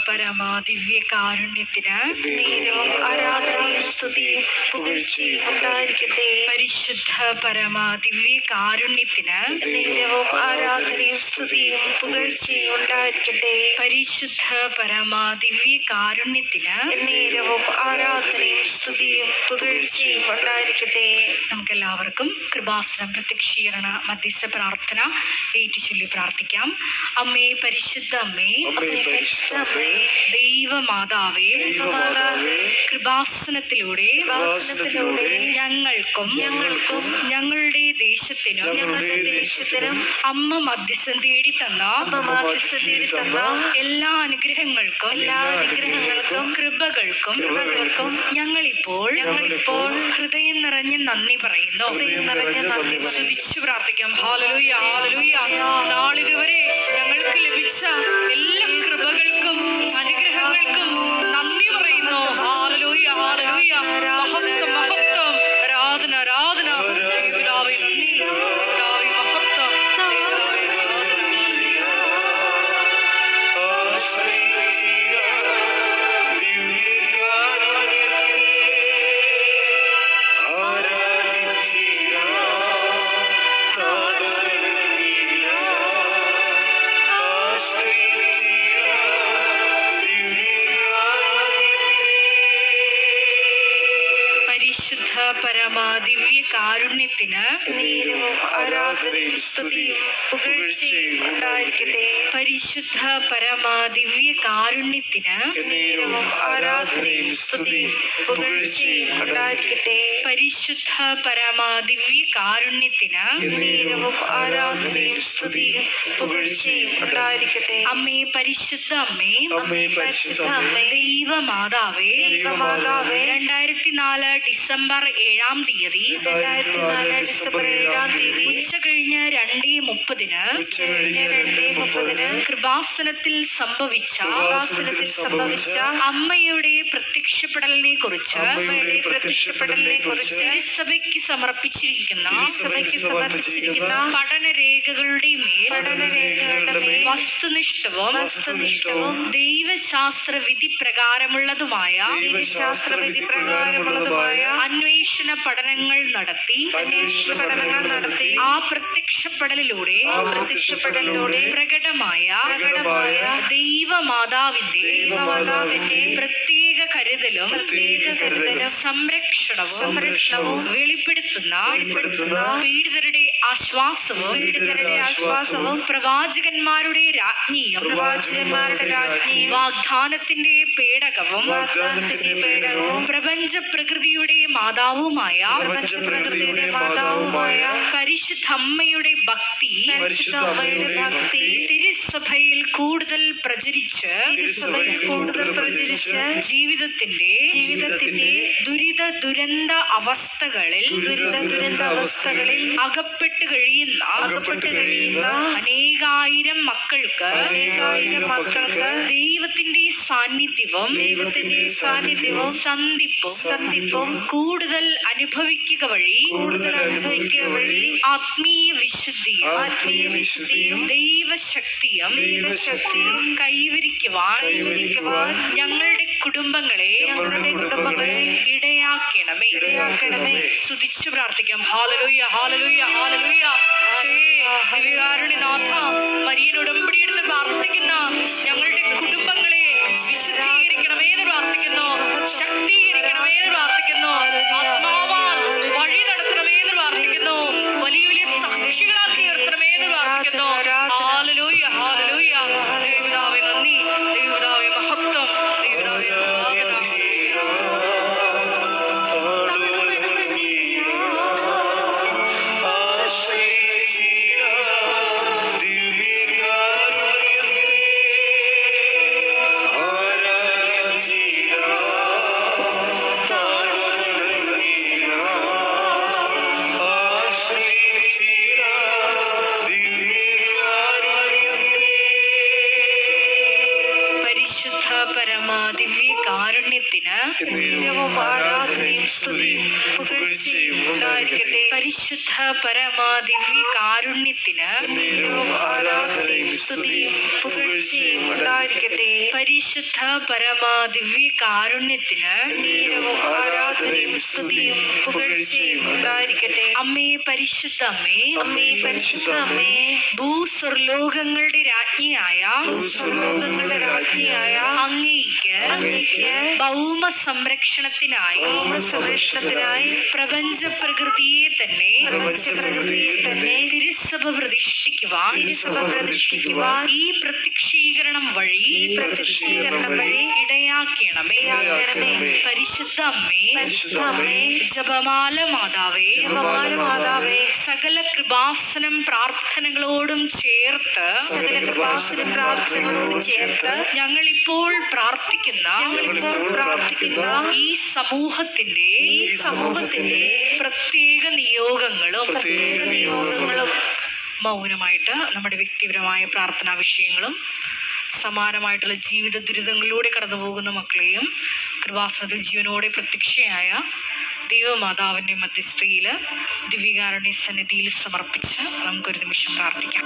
പരമാ ദിവ്യ കാരുണ്യത്തിന് നേരവും ആരാധനയും സ്തുതിയും പുകഴ്ചയും ഉണ്ടായിരിക്കട്ടെ. പരിശുദ്ധ പരമാ ദിവ്യ കാരുണ്യത്തിന് നേരവും ആരാധനയും സ്തുതിയും പുകഴ്ചയും ഉണ്ടായിരിക്കട്ടെ. പരിശുദ്ധ പരമാ ദിവ്യ കാരുണ്യത്തിന് നേരവും ആരാധനയും സ്തുതിയും പുകഴ്ചയും ഉണ്ടായിരിക്കട്ടെ. നമുക്കെല്ലാവർക്കും കൃപാസനം പ്രത്യക്ഷീകരണ മധ്യസ്ഥ പ്രാർത്ഥന ഏറ്റുചൊല്ലി പ്രാർത്ഥിക്കാം. അമ്മേ, പരിശുദ്ധ അമ്മേ, പരിശുദ്ധ അമ്മേ, ദൈവമാതാവേ, ദൈവമാതാവേ, കൃപാസനത്തിലൂടെ ഞങ്ങൾക്കും ഞങ്ങളുടെ ദേശത്തിനും അമ്മ മധ്യസ്ഥം തേടി തന്ന എല്ലാ അനുഗ്രഹങ്ങൾക്കും കൃപകൾക്കും ഞങ്ങളിപ്പോൾ ഹൃദയം നിറഞ്ഞ് നന്ദി പറയുന്നു. സ്തുതിച്ചു പ്രാർത്ഥിക്കാം. ഹല്ലേലൂയ, ഹല്ലേലൂയ. നാളിതുവരെ ഞങ്ങൾക്ക് ലഭിച്ച എല്ലാ കൃപകൾക്കും അനുഗ്രഹങ്ങൾക്കും നന്ദി പറയുന്നു. Hallelujah, hallelujah. മഹത്വം, മഹത്വം, ആരാധന, ആരാധന. ദൈവപിതാവേ നന്ദി, പിതാവേ മഹത്വം, ദൈവപിതാവേ ആരാധന. പരിശുദ്ധ പരമാ ദിവ്യ കാരുണ്യത്തിന് നേരവും ആരാധനയും സ്തുതിയും പുകഴ്ചയും ഉണ്ടായിരിക്കട്ടെ. പരിശുദ്ധ പരമാ ദിവ്യ കാരുണ്യത്തിന് നേരവും ആരാധനയും സ്തുതിയും പുകഴ്ചയും ഉണ്ടായിരിക്കട്ടെ. പരിശുദ്ധ പരമാ ദിവ്യ കാരുണ്യത്തിന് നേരവും ആരാധനയും സ്തുതിയും പുകഴ്ചയും ഉണ്ടായിരിക്കട്ടെ. അമ്മേ, പരിശുദ്ധ അമ്മേ, പരിശുദ്ധ അമ്മേ, ദൈവമാതാവേ, 2004 ഡിസംബർ 7-ാം തീയതി ഉച്ച കഴിഞ്ഞ് 2:30 കൃപാസനത്തിൽ സംഭവിച്ച അമ്മയുടെ പ്രത്യക്ഷപ്പെടലിനെ കുറിച്ച് തിരുസഭയ്ക്ക് സമർപ്പിച്ചിരിക്കുന്ന പഠനരേഖകളുടെ മേൽ വസ്തുനിഷ്ഠവും ദൈവശാസ്ത്ര വിധി പ്രകാരമുള്ളതുമായ അന്വേഷണ പഠനങ്ങൾ നടത്തി ആ പ്രത്യക്ഷപ്പെടലിലൂടെ പ്രകടമായ ദൈവമാതാവിന്റെ പ്രത്യേക കരുതലും സംരക്ഷണവും വെളിപ്പെടുത്തുന്ന പീഡിതരുടെ ആശ്വാസവും പ്രവാചകന്മാരുടെ രാജ്ഞിയും വാഗ്ദാനത്തിന്റെ പേടകവും പ്രപഞ്ച പ്രകൃതിയുടെ മാതാവുമായ പരിശുദ്ധമ്മയുടെ ഭക്തി തിരുസഭയിൽ കൂടുതൽ പ്രചരിച്ച് ജീവിതത്തിന്റെ ദുരിത ദുരന്ത അവസ്ഥകളിൽ അകപ്പെട്ടു കഴിയുന്ന അനേകായിരം മക്കൾക്ക് ദൈവത്തിന്റെ സാന്നിധ്യവും സന്ധിപ്പും കൂടുതൽ അനുഭവിക്കുക വഴി ആത്മീയ വിശുദ്ധിയും ദൈവശക്തിയും കൈവരിക്കുവാൻ ഞങ്ങളുടെ കുടുംബങ്ങളെ ഇടയാക്കണമേ. സ്തുതിച്ചു പ്രാർത്ഥിക്കാം. ഹല്ലേലൂയ, ഹല്ലേലൂയ, ഹല്ലേലൂയ. ദിവ്യകാരുണ്യനാഥ, മരിയൻ ഉടമ്പടിയെടുത്ത് പ്രാർത്ഥിക്കുന്ന ഞങ്ങളുടെ കുടുംബങ്ങളെ വിശുദ്ധീകരിക്കണമേ എന്ന് പ്രാർത്ഥിക്കുന്നു. ശക്തീകരിക്കണമേ എന്ന് പ്രാർത്ഥിക്കുന്നു. ആത്മാവാൽ വഴി നടത്തണമേ എന്ന് പ്രാർത്ഥിക്കുന്നു. വലിയ വലിയ സാക്ഷികളാക്കി ഉയർത്തണമേ എന്ന് പ്രാർത്ഥിക്കുന്നു. Hallelujah, hallelujah. ദൈവപിതാവേ നന്ദി, ദൈവപിതാവേ മഹത്വം, ദൈവപിതാവേ ആരാധന. പരിശുദ്ധ പരമാ ദിവ്യ കാരുണ്യത്തിന് ആരാധനയും സ്തുതിയും പുകഴ്ചയും ഉണ്ടായിരിക്കട്ടെ. പരിശുദ്ധ പരമ ദിവ്യ കാരുണ്യത്തിന് എന്നേരവും ആരാധനയും സ്തുതിയും പുകഴ്ചയും ഉണ്ടായിരിക്കട്ടെ. പരിശുദ്ധ പരമ ദിവ്യ കാരുണ്യത്തിന് എന്നേരവും ആരാധനയും സ്തുതിയും പുകഴ്ചയും ഉണ്ടായിരിക്കട്ടെ. അമ്മേ പരിശുദ്ധ അമ്മേ, അമ്മേ പരിശുദ്ധ അമ്മേ, ഭൂസ്വർലോകങ്ങളുടെ രാജ്ഞിയായ ഭൂസ്വർലോകങ്ങളുടെ രാജ്ഞിയായ അങ്ങേയ്ക്ക് അങ്ങേയ്ക്ക് ഭൗമ സംരക്ഷണത്തിനായി സംരക്ഷണത്തിനായി പ്രപഞ്ച പ്രകൃതിയെ തന്നെ പ്രപഞ്ചപ്രകൃതിയെ തന്നെ തിരുസഭ പ്രതിഷ്ഠിക്കുവാൻ തിരുസഭ പ്രതിഷ്ഠിക്കുവാൻ ഈ പ്രത്യക്ഷീകരണം വഴി ഈ പ്രത്യക്ഷീകരണം വഴി ഇടയാക്കണമേ. ഇടയാക്കണമേ. പരിശുദ്ധ അമ്മേ, പരിശുദ്ധ അമ്മേ, ജപമാല മാതാവേ, ജപമാല മാതാവേ, സകല കൃപാസനം പ്രാർത്ഥനകളോടും ചേർത്ത് സകല കൃപാസന പ്രാർത്ഥനകളോട് ചേർത്ത് ഞങ്ങളിപ്പോൾ പ്രാർത്ഥിക്കുന്ന ഞങ്ങളിപ്പോൾ പ്രാർത്ഥിക്കുന്ന ഈ സമൂഹത്തിന്റെ ഈ സമൂഹത്തിന്റെ പ്രത്യേക നിയോഗങ്ങളും പ്രത്യേക നിയോഗങ്ങളും മൗനമായിട്ട് നമ്മുടെ വ്യക്തിപരമായ പ്രാർത്ഥനാ വിഷയങ്ങളും സമാനമായിട്ടുള്ള ജീവിത ദുരിതങ്ങളിലൂടെ കടന്നു പോകുന്ന മക്കളെയും കൃപാസനത്തിൽ ജീവനോടെ പ്രത്യക്ഷയായ ദൈവമാതാവിൻ്റെ മധ്യസ്ഥയിൽ ദിവ്യകാരുണ്യ സന്നിധിയിൽ സമർപ്പിച്ച് നമുക്കൊരു നിമിഷം പ്രാർത്ഥിക്കാം.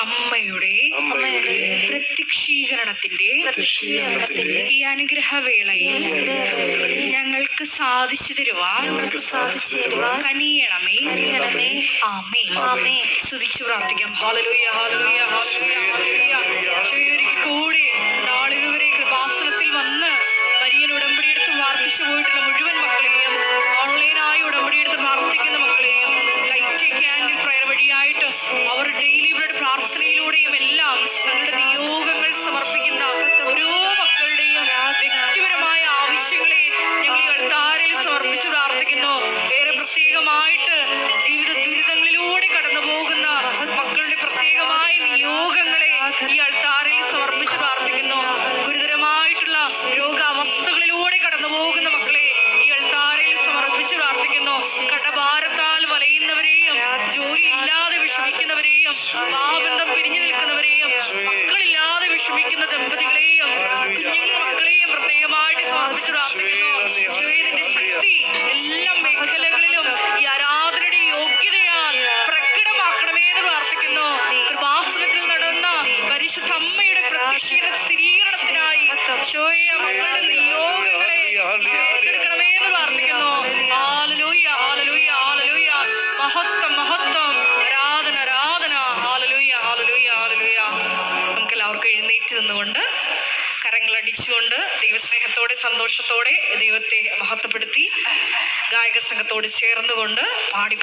അമ്മയുടെ പ്രത്യക്ഷീകരണത്തിന്റെ ഈ അനുഗ്രഹവേളയിൽ ഞങ്ങൾക്ക് സാധിച്ചു തരുവാൻ കനിയണമേ. ആമേൻ. സ്തുതിച്ചു പ്രാർത്ഥിക്കാം. ഹല്ലേലൂയ, ഹല്ലേലൂയ, ഹല്ലേലൂയ, ഹല്ലേലൂയ. ഒരിക്കൽ കൂടി നാളിതുവരെ കൃപാസനത്തിൽ വന്ന് മരിയൻ ഉടമ്പടിയെടുത്ത് പ്രാർത്ഥിച്ചു പോയിട്ടുള്ള മുഴുവൻ മക്കളെയും, ഓൺലൈനായി ഉടമ്പടിയെടുത്ത് പ്രാർത്ഥിക്കുന്ന മക്കളെയും, ലൈറ്റ് ക്യാൻഡിൽ പ്രയർ വഴിയായിട്ട് അവർ ഡെയിലി ഇവരുടെ പ്രാർത്ഥനയിലൂടെയും എല്ലാം ഞങ്ങളുടെ നിയോഗങ്ങൾ സമർപ്പിക്കുന്ന ഓരോ മക്കളുടെയും വ്യക്തിപരമായ ആവശ്യങ്ങളെ ഞങ്ങൾ ഈ അൾത്താരയിൽ സമർപ്പിച്ച് പ്രാർത്ഥിക്കുന്നു. ഏറെ പ്രത്യേകമായിട്ട് ജീവിത ദുരിതങ്ങളിലൂടെ കടന്നു പോകുന്ന മക്കളുടെ പ്രത്യേകമായ നിയോഗങ്ങളെ ഈ അൾത്താരയിൽ സമർപ്പിച്ച് പ്രാർത്ഥിക്കുന്നു. ഗുരുതരമായിട്ടുള്ള രോഗാവസ്ഥകളിലൂടെ കടന്നു പോകുന്ന മക്കളെ ഈ അൾത്താരയിൽ സമർപ്പിച്ച് പ്രാർത്ഥിക്കുന്നു. കടഭാരത്താൽ വലയുന്നവരെയും, ജോലി ഇല്ലാതെ വിഷമിക്കുന്നവരെയും, പാപബന്ധം പിരിഞ്ഞു നിൽക്കുന്നവരെയും, മക്കളില്ലാതെ വിഷമിക്കുന്ന ദമ്പതികളെയും, കുഞ്ഞുങ്ങൾ മക്കളെയും പ്രത്യേകമായിട്ട് സമർപ്പിച്ച് പ്രാർത്ഥിക്കുന്നു. നിന്റെ ശക്തി എല്ലാ മേഖലകളിലും ഈ ആരാധനയുടെ യോഗ്യതയാൽ പ്രകടമാക്കണമേ എന്ന് പ്രാർത്ഥിക്കുന്നു. കൃപാസനത്തിൽ നടന്ന പരിശുദ്ധ അമ്മയുടെ പ്രത്യക്ഷീകരണ സ്ഥിരീകരണത്തിനായി മക്കളുടെ നിയോഗങ്ങളെ ഏറ്റെടുക്കണമേ എന്ന് പ്രാർത്ഥിക്കുന്നു. ഹല്ലേലൂയ, ഹല്ലേലൂയ, ഹല്ലേലൂയ. മഹത്വം, മഹത്വം, ആരാധന, ആരാധന. ഹല്ലേലൂയ, ഹല്ലേലൂയ, ഹല്ലേലൂയ. നമുക്ക് എല്ലാവർക്കും എഴുന്നേറ്റ് നിന്നുകൊണ്ട് കരങ്ങളടിച്ചുകൊണ്ട് ദൈവസ്നേഹത്തോടെ സന്തോഷത്തോടെ ദൈവത്തെ മഹത്വപ്പെടുത്തി ഗായക സംഘത്തോട് ചേർന്നുകൊണ്ട് പാടി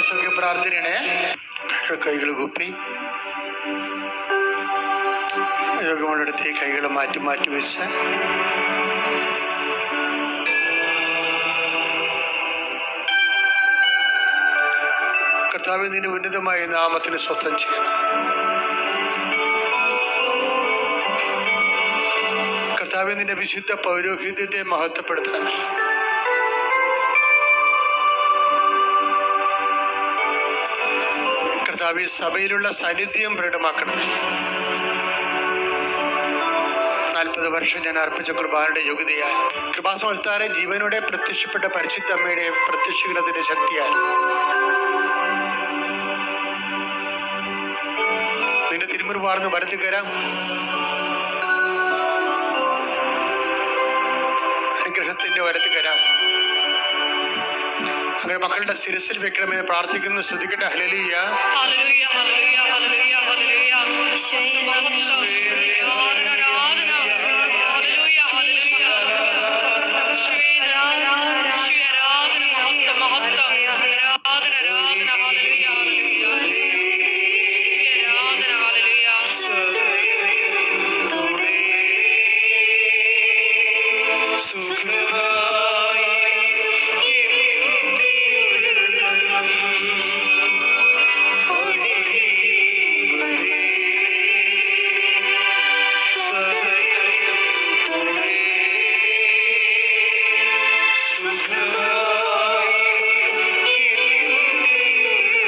കുടുംബസംഖ്യ പ്രാർത്ഥനയാണ്. കൈകൾ കുപ്പി യോഗമുള്ളിടത്ത് കൈകൾ മാറ്റി മാറ്റി വെച്ച് കർത്താവേ, നിന്റെ ഉന്നതമായ നാമത്തിന് സ്വസ്ഥം ചെയ്യണം. കർത്താവേ, നിന്റെ വിശുദ്ധ പൗരോഹിത്യത്തെ മഹത്വപ്പെടുത്തണമേ. കർത്താവേ, സഭയിലുള്ള സാന്നിധ്യം പ്രകടമാക്കണമേ. 40 വർഷം ഞാൻ അർപ്പിച്ച കുർബാനയുടെ യോഗ്യതയാൽ കൃപാസമർത്താരെ ജീവനോടെ പ്രത്യക്ഷപ്പെട്ട പരിശുദ്ധ അമ്മയുടെ പ്രത്യക്ഷീകരണത്തിന്റെ ശക്തിയാൽ നിന്റെ തിരുമുറിവാർന്ന് വലതു കരം അനുഗ്രഹത്തിന്റെ വലതു കരം അങ്ങനെ മക്കളുടെ ശിരസിൽ വെക്കണമെന്ന് പ്രാർത്ഥിക്കുന്നു. ശ്രദ്ധിക്കട്ടെ. ഹല്ലേലൂയ, ഹല്ലേലൂയ, ഹല്ലേലൂയ, ഹല്ലേലൂയ, ഹല്ലേലൂയ.